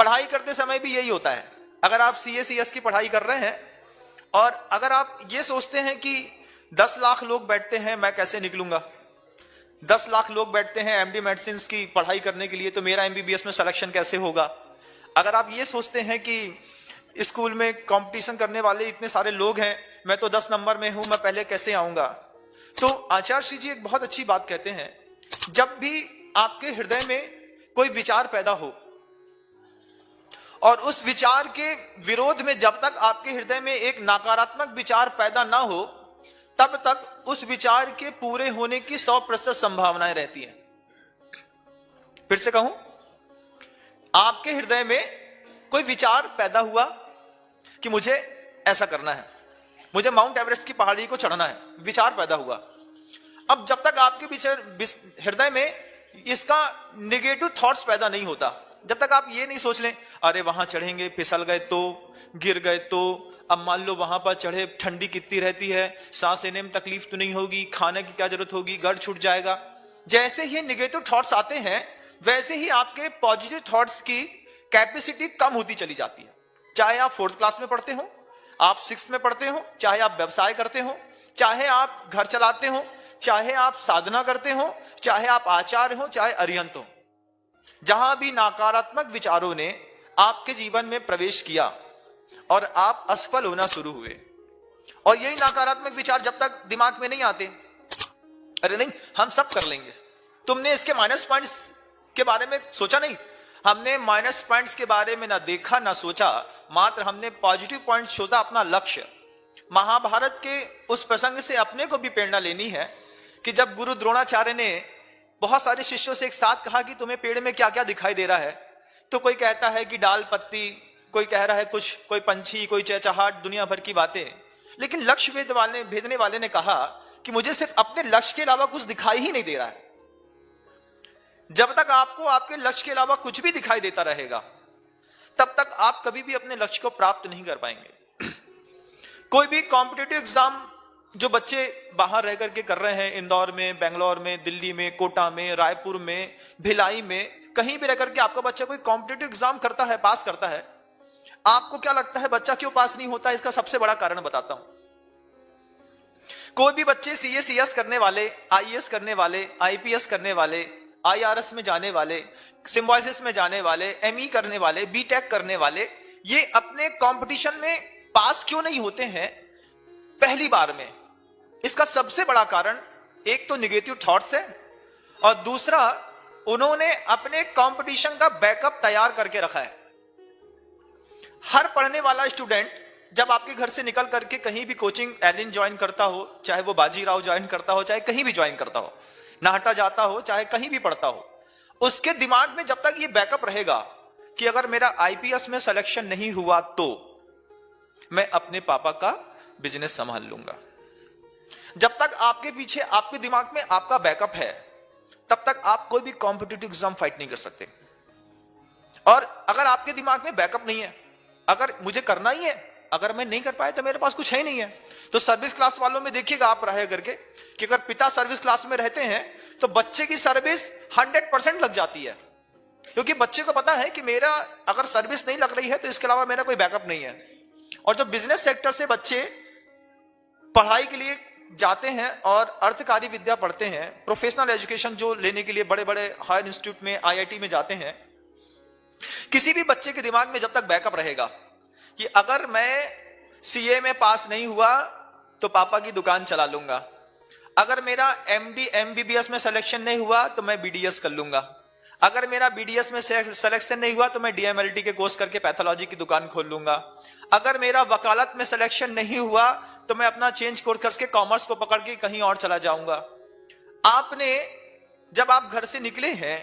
पढ़ाई करते समय भी यही होता है। अगर आप CA/CS की पढ़ाई कर रहे हैं और अगर आप ये सोचते हैं कि 10 लाख लोग बैठते हैं, मैं कैसे निकलूंगा, 10 लाख लोग बैठते हैं MD मेडिसिन की पढ़ाई करने के लिए, तो मेरा MBBS में सिलेक्शन कैसे होगा। अगर आप ये सोचते हैं कि स्कूल में कंपटीशन करने वाले इतने सारे लोग हैं, मैं तो 10 नंबर में हूं, मैं पहले कैसे आऊंगा। तो आचार्य श्री जी एक बहुत अच्छी बात कहते हैं, जब भी आपके हृदय में कोई विचार पैदा हो और उस विचार के विरोध में जब तक आपके हृदय में एक नकारात्मक विचार पैदा ना हो, तब तक उस विचार के पूरे होने की 100% संभावनाएं रहती हैं। फिर से कहूं, आपके हृदय में कोई विचार पैदा हुआ कि मुझे ऐसा करना है, मुझे माउंट एवरेस्ट की पहाड़ी को चढ़ना है, विचार पैदा हुआ। अब जब तक आपके हृदय में इसका नेगेटिव थॉट्स पैदा नहीं होता, जब तक आप ये नहीं सोच लें अरे वहां चढ़ेंगे फिसल गए तो, गिर गए तो, अब मान लो वहां पर चढ़े ठंडी कितनी रहती है, सांस लेने में तकलीफ तो नहीं होगी, खाने की क्या जरूरत होगी, गड़ छूट जाएगा। जैसे ही नेगेटिव थॉट्स आते हैं वैसे ही आपके पॉजिटिव थॉट्स की कैपेसिटी कम होती चली जाती है। चाहे आप 4th क्लास में पढ़ते हो, आप 6th में पढ़ते हो, चाहे आप व्यवसाय करते हो, चाहे आप घर चलाते हो, चाहे आप साधना करते हो, चाहे आप आचार्य हो, चाहे अरिहंत हो, जहां भी नकारात्मक विचारों ने आपके जीवन में प्रवेश किया और आप असफल होना शुरू हुए, और यही नकारात्मक विचार जब तक दिमाग में नहीं आते, अरे नहीं हम सब कर लेंगे, तुमने इसके माइनस पॉइंट्स के बारे में सोचा नहीं, हमने माइनस पॉइंट्स के बारे में ना देखा ना सोचा, मात्र हमने पॉजिटिव पॉइंट सोचा, अपना लक्ष्य। महाभारत के उस प्रसंग से अपने को भी प्रेरणा लेनी है कि जब गुरु द्रोणाचार्य ने बहुत सारे शिष्यों से एक साथ कहा कि तुम्हें पेड़ में क्या क्या दिखाई दे रहा है, तो कोई कहता है कि डाल पत्ती, कोई कह रहा है कुछ, कोई पंछी, कोई चहचहाट, दुनिया भर की बातें। लेकिन लक्ष्य भेदने वाले ने कहा कि मुझे सिर्फ अपने लक्ष्य के अलावा कुछ दिखाई ही नहीं दे रहा है। जब तक आपको आपके लक्ष्य के अलावा कुछ भी दिखाई देता रहेगा, तब तक आप कभी भी अपने लक्ष्य को प्राप्त नहीं कर पाएंगे। कोई भी कॉम्पिटिटिव एग्जाम जो बच्चे बाहर रह करके कर रहे हैं, इंदौर में, बेंगलोर में, दिल्ली में, कोटा में, रायपुर में, भिलाई में, कहीं भी रह करके आपका बच्चा कोई कॉम्पिटिटिव एग्जाम करता है, पास करता है, आपको क्या लगता है बच्चा क्यों पास नहीं होता? इसका सबसे बड़ा कारण बताता हूं। कोई भी बच्चे CA/CS करने वाले, IAS करने वाले, IPS करने वाले, IRS में जाने वाले, सिम्बायोसिस में जाने वाले, ME करने वाले, BTech करने वाले, ये अपने कंपटीशन में पास क्यों नहीं होते हैं पहली बार में? इसका सबसे बड़ा कारण एक तो नेगेटिव थॉट्स है, और दूसरा उन्होंने अपने कंपटीशन का बैकअप तैयार करके रखा है। हर पढ़ने वाला स्टूडेंट जब आपके घर से निकल करके कहीं भी कोचिंग एलिन ज्वाइन करता हो, चाहे वो बाजीराव ज्वाइन करता हो, चाहे कहीं भी ज्वाइन करता हो, नाहटा जाता हो, चाहे कहीं भी पढ़ता हो, उसके दिमाग में जब तक ये बैकअप रहेगा कि अगर मेरा IPS में सिलेक्शन नहीं हुआ तो मैं अपने पापा का बिजनेस संभाल लूंगा। जब तक आपके पीछे आपके दिमाग में आपका बैकअप है, तब तक आप कोई भी कॉम्पिटिटिव एग्जाम फाइट नहीं कर सकते। और अगर आपके दिमाग में बैकअप नहीं है, अगर मुझे करना ही है, अगर मैं नहीं कर पाया तो मेरे पास कुछ है ही नहीं है, तो सर्विस क्लास वालों में देखिएगा आप रहे करके कि अगर पिता सर्विस क्लास में रहते हैं तो बच्चे की सर्विस 100% लग जाती है, क्योंकि बच्चे को पता है कि मेरा अगर सर्विस नहीं लग रही है तो इसके अलावा मेरा कोई बैकअप नहीं है। और जो बिजनेस सेक्टर से बच्चे पढ़ाई के लिए जाते हैं और अर्थकारी विद्या पढ़ते हैं, प्रोफेशनल एजुकेशन जो लेने के लिए बड़े बड़े हायर इंस्टीट्यूट में, IIT में जाते हैं, किसी भी बच्चे के दिमाग में जब तक बैकअप रहेगा कि अगर मैं CA में पास नहीं हुआ तो पापा की दुकान चला लूंगा, अगर मेरा MD MBBS में सिलेक्शन नहीं हुआ तो मैं BDS कर लूंगा, अगर मेरा BDS में सिलेक्शन नहीं हुआ तो मैं DMLT के कोर्स करके पैथोलॉजी की दुकान खोल लूंगा, अगर मेरा वकालत में सिलेक्शन नहीं हुआ तो मैं अपना चेंज कोर्स करके कॉमर्स को पकड़ के कहीं और चला जाऊंगा। आपने जब आप घर से निकले हैं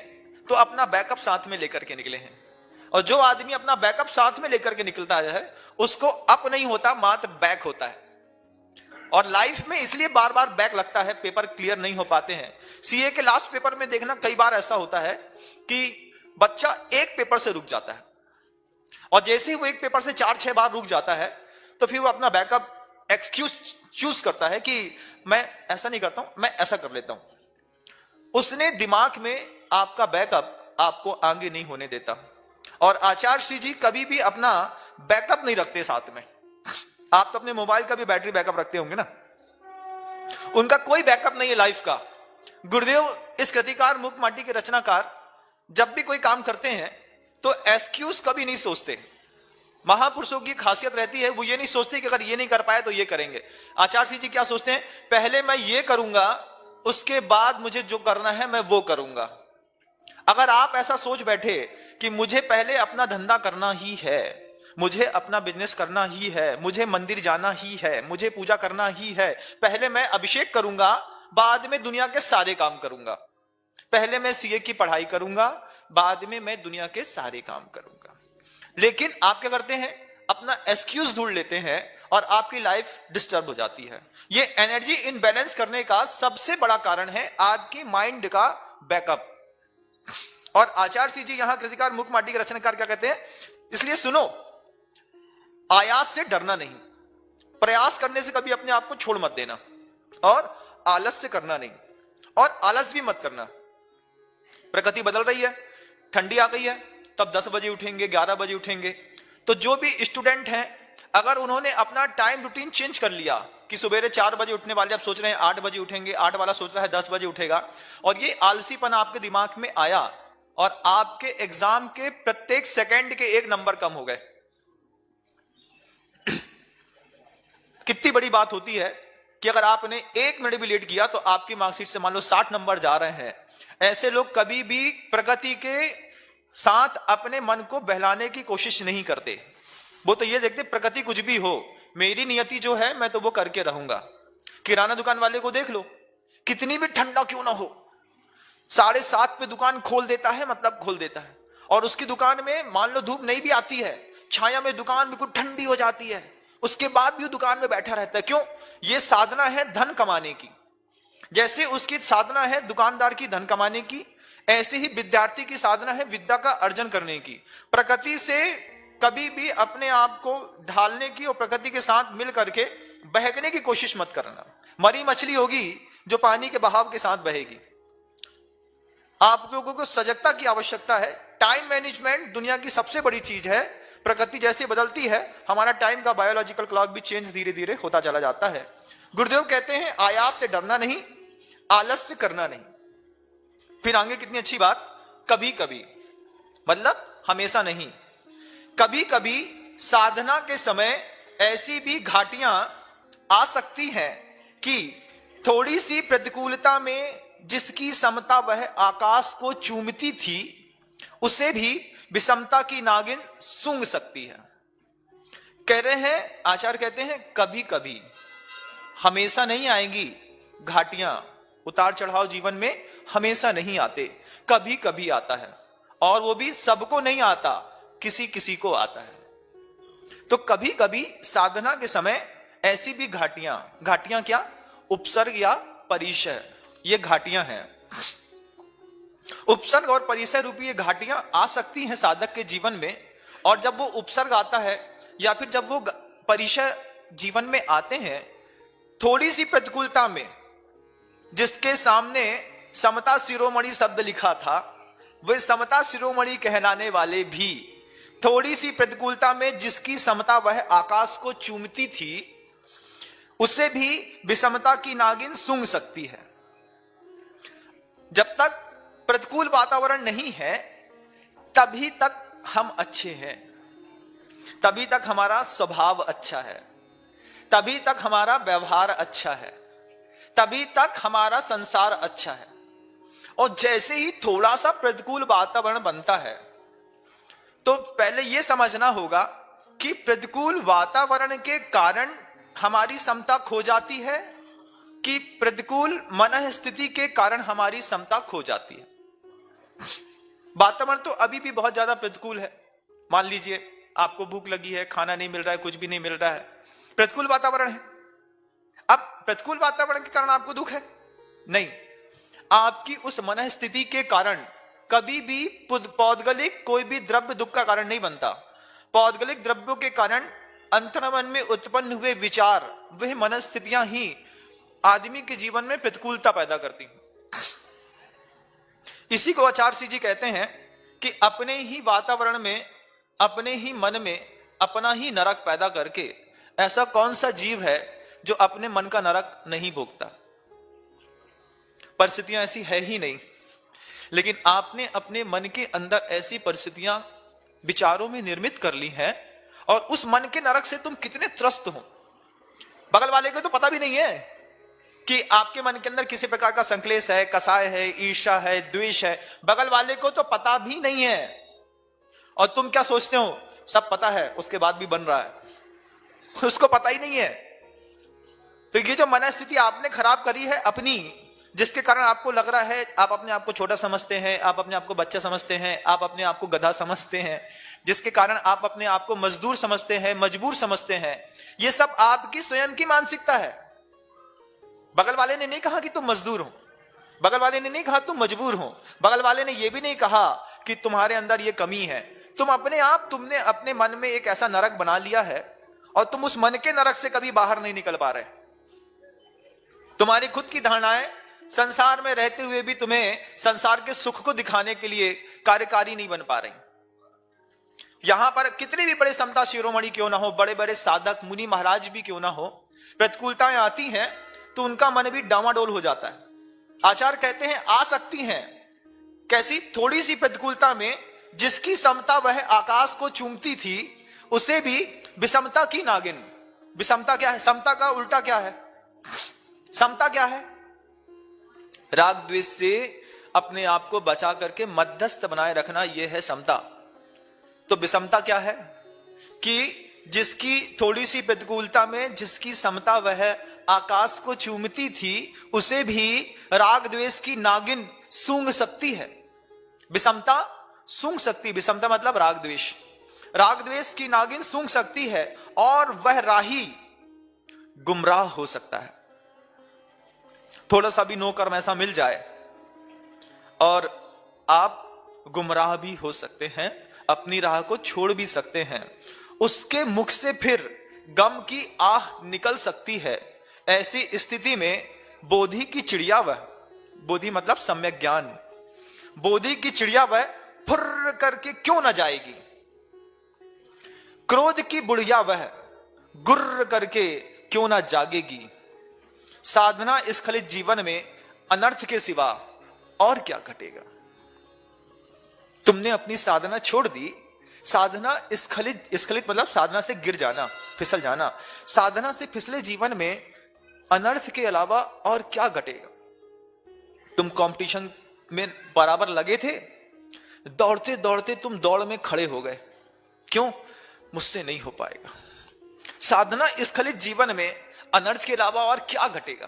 तो अपना बैकअप साथ में लेकर के निकले हैं, और जो आदमी अपना बैकअप साथ में लेकर के निकलता है उसको अप नहीं होता, मात्र बैक होता है। और लाइफ में इसलिए बार बार बैक लगता है, पेपर क्लियर नहीं हो पाते हैं। CA के लास्ट पेपर में देखना कई बार ऐसा होता है कि बच्चा एक पेपर से रुक जाता है, और जैसे ही वो एक पेपर से 4-6 बार रुक जाता है तो फिर वो अपना बैकअप एक्सक्यूज चूज करता है कि मैं ऐसा नहीं करता हूं, मैं ऐसा कर लेता हूं। उसने दिमाग में आपका बैकअप आपको आगे नहीं होने देता। और आचार्य श्री जी कभी भी अपना बैकअप नहीं रखते साथ में। आप तो अपने मोबाइल का भी बैटरी बैकअप रखते होंगे ना, उनका कोई बैकअप नहीं है लाइफ का। गुरुदेव इस कृतिकार मुक्त माटी के रचनाकार जब भी कोई काम करते हैं तो एक्सक्यूज कभी नहीं सोचते। महापुरुषों की खासियत रहती है, वो ये नहीं सोचते कि अगर ये नहीं कर पाए तो ये करेंगे। आचार्य श्री जी क्या सोचते हैं, पहले मैं ये करूंगा, उसके बाद मुझे जो करना है मैं वो करूंगा। अगर आप ऐसा सोच बैठे कि मुझे पहले अपना धंधा करना ही है, मुझे अपना बिजनेस करना ही है, मुझे मंदिर जाना ही है, मुझे पूजा करना ही है, पहले मैं अभिषेक करूंगा, बाद में दुनिया के सारे काम करूंगा, पहले मैं सीए की पढ़ाई करूंगा, बाद में मैं दुनिया के सारे काम करूंगा। लेकिन आप क्या करते हैं, अपना एक्सक्यूज ढूंढ लेते हैं और आपकी लाइफ डिस्टर्ब हो जाती है। ये एनर्जी इनबैलेंस करने का सबसे बड़ा कारण है आपकी माइंड का बैकअप। और आचार्य श्री जी यहां कृतिकार मुक्त माटी के रचनाकार क्या कहते हैं, इसलिए सुनो, आयास से डरना नहीं, प्रयास करने से कभी अपने आप को छोड़ मत देना, और आलस से करना नहीं, और आलस भी मत करना। प्रकृति बदल रही है, ठंडी आ गई है, तब 10 बजे उठेंगे, 11 बजे उठेंगे। तो जो भी स्टूडेंट हैं, अगर उन्होंने अपना टाइम रूटीन चेंज कर लिया कि सवेरे 4 बजे उठने वाले अब सोच रहे हैं 8 बजे उठेंगे, 8 वाला सोच रहा है 10 बजे उठेगा, और ये आलसीपन आपके दिमाग में आया और आपके एग्जाम के प्रत्येक सेकंड के 1 नंबर कम हो गए। कितनी बड़ी बात होती है कि अगर आपने 1 मिनट भी लेट किया तो आपकी मार्कशीट से मान लो 60 नंबर जा रहे हैं। ऐसे लोग कभी भी प्रगति के साथ अपने मन को बहलाने की कोशिश नहीं करते। वो तो ये देखते प्रगति कुछ भी हो, मेरी नियति जो है मैं तो वो करके रहूंगा। किराना दुकान वाले को देख लो, कितनी भी ठंडा क्यों ना हो, 7:30 पे दुकान खोल देता है, मतलब खोल देता है, और उसकी दुकान में मान लो धूप नहीं भी आती है, छाया में दुकान बिल्कुल ठंडी हो जाती है, उसके बाद भी वो दुकान में बैठा रहता है। क्यों? ये साधना है धन कमाने की। जैसे उसकी साधना है दुकानदार की धन कमाने की, ऐसे ही विद्यार्थी की साधना है विद्या का अर्जन करने की। प्रकृति से कभी भी अपने आप को ढालने की और प्रकृति के साथ मिल करके बहकने की कोशिश मत करना। मरी मछली होगी जो पानी के बहाव के साथ बहेगी। आप लोगों को सजगता की आवश्यकता है। टाइम मैनेजमेंट दुनिया की सबसे बड़ी चीज है। प्रकृति जैसे बदलती है, हमारा टाइम का बायोलॉजिकल क्लॉक भी चेंज धीरे धीरे होता चला जाता है। गुरुदेव कहते हैं आयास से डरना नहीं, आलस से करना नहीं। फिर आगे कितनी अच्छी बात, कभी कभी, मतलब हमेशा नहीं, कभी कभी साधना के समय ऐसी भी घाटियां आ सकती हैं कि थोड़ी सी प्रतिकूलता में जिसकी समता वह आकाश को चूमती थी, उसे भी विषमता की नागिन सूंघ सकती है। कह रहे हैं, आचार्य कहते हैं कभी कभी, हमेशा नहीं आएंगी घाटियां, उतार चढ़ाव जीवन में हमेशा नहीं आते, कभी कभी आता है, और वो भी सबको नहीं आता, किसी किसी को आता है। तो कभी कभी साधना के समय ऐसी भी घाटियां क्या, उपसर्ग या परिचय, ये घाटियां हैं। उपसर्ग और परिचय रूपी ये घाटियां आ सकती हैं साधक के जीवन में, और जब वो उपसर्ग आता है या फिर जब वो परिचय जीवन में आते हैं, थोड़ी सी प्रतिकूलता में जिसके सामने समता शिरोमणि शब्द लिखा था, वे समता शिरोमणि कहलाने वाले भी थोड़ी सी प्रतिकूलता में जिसकी समता वह आकाश को चूमती थी, उसे भी विषमता की नागिन सूंघ सकती है। जब तक प्रतिकूल वातावरण नहीं है तभी तक हम अच्छे हैं, तभी तक हमारा स्वभाव अच्छा है, तभी तक हमारा व्यवहार अच्छा है, तभी तक हमारा संसार अच्छा है। और जैसे ही थोड़ा सा प्रतिकूल वातावरण बनता है तो पहले यह समझना होगा कि प्रतिकूल वातावरण के कारण हमारी समता खो जाती है कि प्रतिकूल मन स्थिति के कारण हमारी समता खो जाती है। वातावरण तो अभी भी बहुत ज्यादा प्रतिकूल है। मान लीजिए आपको भूख लगी है, खाना नहीं मिल रहा है, कुछ भी नहीं मिल रहा है, प्रतिकूल वातावरण है। अब प्रतिकूल वातावरण के कारण आपको दुख है? नहीं, आपकी उस मन स्थिति के कारण कभी भी पौद्गलिक कोई भी द्रव्य दुख का कारण नहीं बनता। पौद्गलिक द्रव्यों के कारण अंतर्मन में उत्पन्न हुए विचार, वह मनस्थितियां ही आदमी के जीवन में प्रतिकूलता पैदा करती हैं। इसी को आचार्य श्री जी कहते हैं कि अपने ही वातावरण में, अपने ही मन में अपना ही नरक पैदा करके ऐसा कौन सा जीव है जो अपने मन का नरक नहीं भोगता? परिस्थितियां ऐसी है ही नहीं, लेकिन आपने अपने मन के अंदर ऐसी परिस्थितियां विचारों में निर्मित कर ली हैं, और उस मन के नरक से तुम कितने त्रस्त हो, बगल वाले को तो पता भी नहीं है कि आपके मन के अंदर किसी प्रकार का संक्लेश है, कसाय है, ईर्ष्या है, द्वेष है। बगल वाले को तो पता भी नहीं है, और तुम क्या सोचते हो सब पता है, उसके बाद भी बन रहा है, उसको पता ही नहीं है। तो ये जो मनस्थिति आपने खराब करी है अपनी, जिसके कारण आपको लग रहा है, आप अपने आप को छोटा समझते हैं, आप अपने आप को बच्चा समझते हैं, आप अपने आप को गधा समझते हैं, जिसके कारण आप अपने आप को मजदूर समझते हैं, मजबूर समझते हैं, ये सब आपकी स्वयं की मानसिकता है। बगल वाले ने नहीं कहा कि तुम मजदूर हो, बगल वाले ने नहीं कहा तुम मजबूर हो, बगल वाले ने यह भी नहीं कहा कि तुम्हारे अंदर यह कमी है। तुम अपने आप, तुमने अपने मन में एक ऐसा नरक बना लिया है, और तुम उस मन के नरक से कभी बाहर नहीं निकल पा रहे। तुम्हारी खुद की धारणाएं संसार में रहते हुए भी तुम्हें संसार के सुख को दिखाने के लिए कार्यकारी नहीं बन पा रही। यहां पर कितने भी बड़े समता शिरोमणि क्यों ना हो, बड़े बड़े साधक मुनि महाराज भी क्यों ना हो, प्रतिकूलताएं आती हैं तो उनका मन भी डामाडोल हो जाता है। आचार्य कहते हैं आ सकती हैं, कैसी? थोड़ी सी प्रतिकूलता में जिसकी समता वह आकाश को चूमती थी, उसे भी विषमता की नागिन। विषमता क्या है? समता का उल्टा क्या है? समता क्या है? राग द्वेष से अपने आप को बचा करके मध्यस्थ बनाए रखना, यह है समता। तो विषमता क्या है? कि जिसकी थोड़ी सी प्रतिकूलता में जिसकी समता वह आकाश को चूमती थी, उसे भी राग द्वेष की नागिन सूंघ सकती है। विषमता सूंघ सकती, विषमता मतलब राग द्वेष, राग द्वेष की नागिन सूंघ सकती है, और वह राही गुमराह हो सकता है। थोड़ा सा भी नो कर्म ऐसा मिल जाए और आप गुमराह भी हो सकते हैं, अपनी राह को छोड़ भी सकते हैं। उसके मुख से फिर गम की आह निकल सकती है। ऐसी स्थिति में बोधि की चिड़िया वह, बोधि मतलब सम्यक ज्ञान, बोधि की चिड़िया वह फुर्र करके क्यों ना जाएगी? क्रोध की बुढ़िया वह गुर्र करके क्यों ना जागेगी? साधना स्खलित जीवन में अनर्थ के सिवा और क्या घटेगा? तुमने अपनी साधना छोड़ दी। साधना स्खलित, स्खलित मतलब साधना से गिर जाना, फिसल जाना। साधना से फिसले जीवन में अनर्थ के अलावा और क्या घटेगा? तुम कंपटीशन में बराबर लगे थे, दौड़ते दौड़ते तुम दौड़ में खड़े हो गए। क्यों? मुझसे नहीं हो पाएगा। साधना स्खलित जीवन में अनर्थ के अलावा और क्या घटेगा?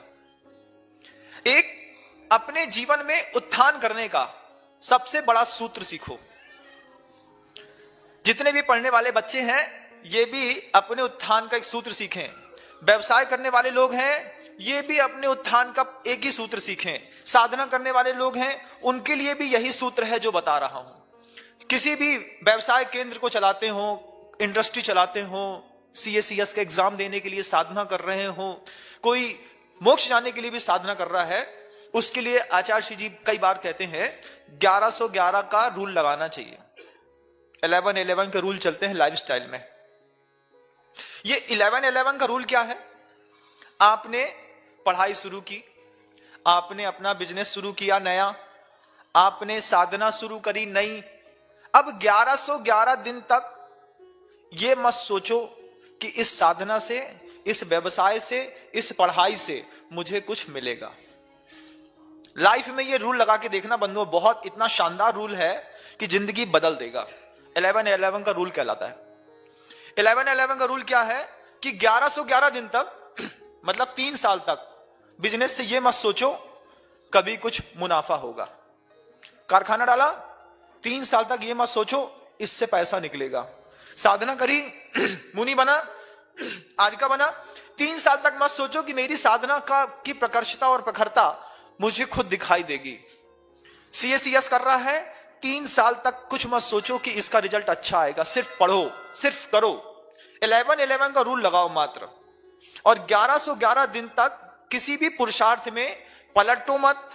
एक अपने जीवन में उत्थान करने का सबसे बड़ा सूत्र सीखो। जितने भी पढ़ने वाले बच्चे हैं, ये भी अपने उत्थान का एक सूत्र सीखें। व्यवसाय करने वाले लोग हैं, ये भी अपने उत्थान का एक ही सूत्र सीखें। साधना करने वाले लोग हैं, उनके लिए भी यही सूत्र है जो बता रहा हूं। किसी भी व्यवसाय केंद्र को चलाते हो, इंडस्ट्री चलाते हो, CACS का एग्जाम देने के लिए साधना कर रहे हो, कोई मोक्ष जाने के लिए भी साधना कर रहा है, उसके लिए आचार्य श्री जी कई बार कहते हैं 1111 का रूल लगाना चाहिए। 1111 के रूल चलते हैं लाइफस्टाइल में। ये 1111 का रूल क्या है? आपने पढ़ाई शुरू की, आपने अपना बिजनेस शुरू किया नया, आपने साधना शुरू करी नई। अब 1111 दिन तक ये मत सोचो कि इस साधना से, इस व्यवसाय से, इस पढ़ाई से मुझे कुछ मिलेगा। लाइफ में ये रूल लगा के देखना बंधुओं, बहुत इतना शानदार रूल है कि जिंदगी बदल देगा। 1111 का रूल कहलाता है। 1111 का रूल क्या है कि 1111 दिन तक मतलब 3 साल तक बिजनेस से ये मत सोचो कभी कुछ मुनाफा होगा। कारखाना डाला, 3 साल तक ये मत सोचो इससे पैसा निकलेगा। साधना करी, मुनि बना, आर्यका बना, 3 साल तक मत सोचो कि मेरी साधना का की प्रकर्षता और प्रखरता मुझे खुद दिखाई देगी। CACS कर रहा है, 3 साल तक कुछ मत सोचो कि इसका रिजल्ट अच्छा आएगा। सिर्फ पढ़ो, सिर्फ करो। 1111 का रूल लगाओ मात्र, और 1111 दिन तक किसी भी पुरुषार्थ में पलटो मत,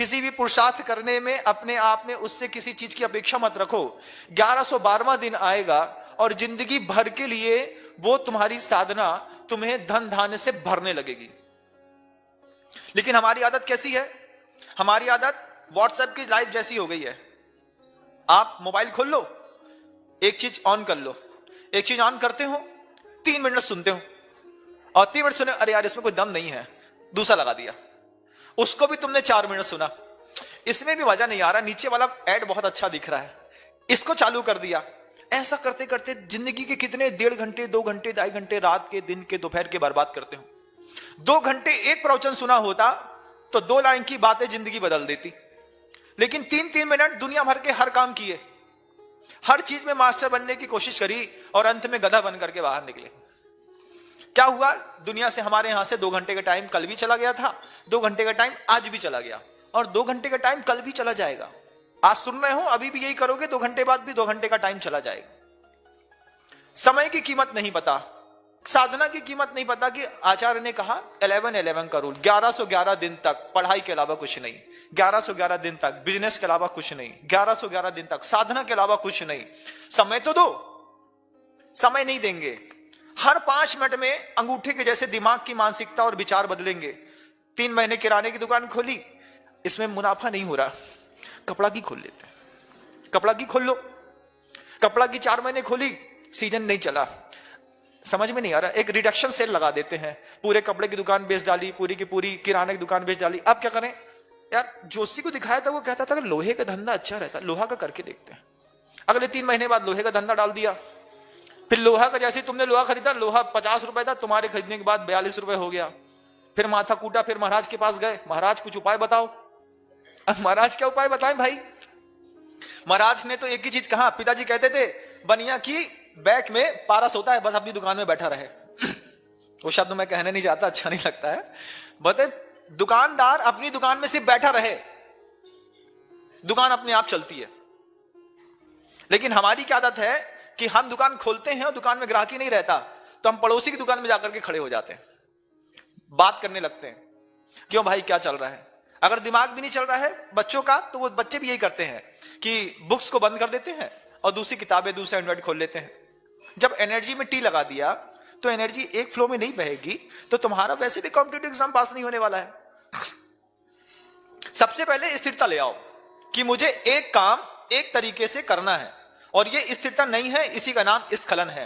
किसी भी पुरुषार्थ करने में अपने आप में उससे किसी चीज की अपेक्षा मत रखो। 1112वां दिन आएगा और जिंदगी भर के लिए वो तुम्हारी साधना तुम्हें धन धान्य से भरने लगेगी। लेकिन हमारी आदत कैसी है? हमारी आदत व्हाट्सएप की लाइव जैसी हो गई है। आप मोबाइल खोल लो, एक चीज ऑन कर लो, एक चीज ऑन करते हो, 3 मिनट सुनते हो और 3 मिनट सुने, अरे यार इसमें कोई दम नहीं है, दूसरा लगा दिया। उसको भी तुमने 4 मिनट सुना, इसमें भी मजा नहीं आ रहा, नीचे वाला ऐड बहुत अच्छा दिख रहा है, इसको चालू कर दिया। ऐसा करते करते जिंदगी के कितने 1.5 घंटे, 2 घंटे, 2.5 घंटे रात के, दिन के, दोपहर के बर्बाद करते हो। 2 घंटे एक प्रवचन सुना होता तो 2 लाइन की बातें जिंदगी बदल देती। लेकिन 3-3 मिनट दुनिया भर के हर काम किए, हर चीज में मास्टर बनने की कोशिश करी और अंत में गधा बन करके बाहर निकले। क्या हुआ? दुनिया से हमारे यहां से 2 घंटे का टाइम कल भी चला गया था, 2 घंटे का टाइम आज भी चला गया और 2 घंटे का टाइम कल भी चला जाएगा। आज सुन रहे हो, अभी भी यही करोगे, 2 घंटे बाद भी 2 घंटे का टाइम चला जाएगा। समय की कीमत नहीं पता, साधना की कीमत नहीं पता कि आचार्य ने कहा 11-11 का रूल, 1111 दिन तक पढ़ाई के अलावा कुछ नहीं, 1111 दिन तक बिजनेस के अलावा कुछ नहीं, 1111 दिन तक साधना के अलावा कुछ नहीं। समय तो दो, समय नहीं देंगे। हर 5 मिनट में अंगूठे के जैसे दिमाग की मानसिकता और विचार बदलेंगे। 3 महीने किराने की दुकान खोली, इसमें मुनाफा नहीं हो रहा, कपड़ा की खोल लेते हैं, कपड़ा की खोल लो। कपड़ा की 4 महीने खोली, सीजन नहीं चला, समझ में नहीं आ रहा, एक रिडक्शन सेल लगा देते हैं, पूरे कपड़े की दुकान बेच डाली, पूरी की पूरी किराने की दुकान बेच डाली। अब क्या करें यार? जोशी को दिखाया था, वो कहता था कि लोहे का धंधा अच्छा रहता, लोहा का करके देखते हैं। अगले 3 महीने बाद लोहे का धंधा डाल दिया। फिर लोहा का, जैसे तुमने लोहा खरीदा, लोहा 50 रुपए था, तुम्हारे खरीदने के बाद 42 रुपए हो गया। फिर माथा कूटा, फिर महाराज के पास गए, महाराज कुछ उपाय बताओ। अब महाराज क्या उपाय बताएं भाई? महाराज ने तो एक ही चीज कहा, पिताजी कहते थे बनिया की बैक में पारस होता है, बस अपनी दुकान में बैठा रहे। वो शब्द मैं कहने नहीं चाहता, अच्छा नहीं लगता है। बता, दुकानदार अपनी दुकान में सिर्फ बैठा रहे, दुकान अपने आप चलती है। लेकिन हमारी क्या आदत है कि हम दुकान खोलते हैं और दुकान में ग्राहक ही नहीं रहता, तो हम पड़ोसी की दुकान में जाकर के खड़े हो जाते हैं, बात करने लगते हैं, क्यों भाई क्या चल रहा है। अगर दिमाग भी नहीं चल रहा है बच्चों का, तो वो बच्चे भी यही करते हैं कि बुक्स को बंद कर देते हैं और दूसरी किताबें, दूसरा एंड्रॉइड खोल लेते हैं। जब एनर्जी में टी लगा दिया तो एनर्जी एक फ्लो में नहीं बहेगी, तो तुम्हारा वैसे भी कॉम्पिटिटिव एग्जाम पास नहीं होने वाला है। सबसे पहले स्थिरता ले आओ कि मुझे एक काम एक तरीके से करना है, और ये स्थिरता नहीं है, इसी का नाम स्खलन है।